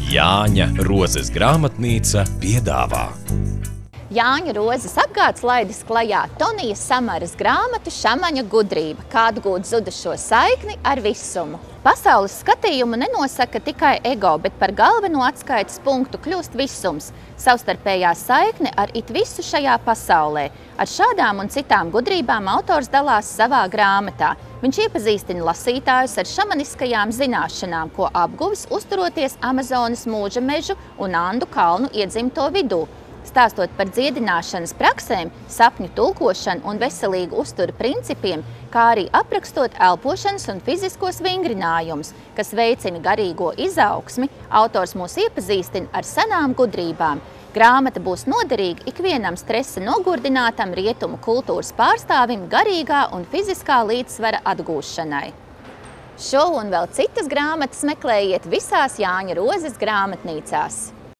Jāņa Rozes grāmatnīca piedāvā. Jāņa Rozes apgāds laidis klajā Tonijas Samaras grāmatu Šamaņa gudrība, kā atgūt zudušo saikni ar visumu. Pasaules skatījumu nenosaka tikai ego, bet par galveno atskaites punktu kļūst visums, savstarpējā saikne ar it visu šajā pasaulē. Ar šādām un citām gudrībām autors dalās savā grāmatā. Viņš iepazīstina lasītājus ar šamaniskajām zināšanām, ko apguvis uzturoties Amazonas mūža mežu un Andu kalnu iedzimto vidū. Stāstot par dziedināšanas praksēm, sapņu tulkošanu un veselīgu uzturu principiem, kā arī aprakstot elpošanas un fiziskos vingrinājumus, kas veicina garīgo izaugsmi, autors mūs iepazīstina ar senām gudrībām. Grāmata būs noderīga ikvienam stresa nogurdinātam rietumu kultūras pārstāvim garīgā un fiziskā līdzsvara atgūšanai. Šo un vēl citas grāmatas meklējiet visās Jāņa Rozes grāmatnīcās.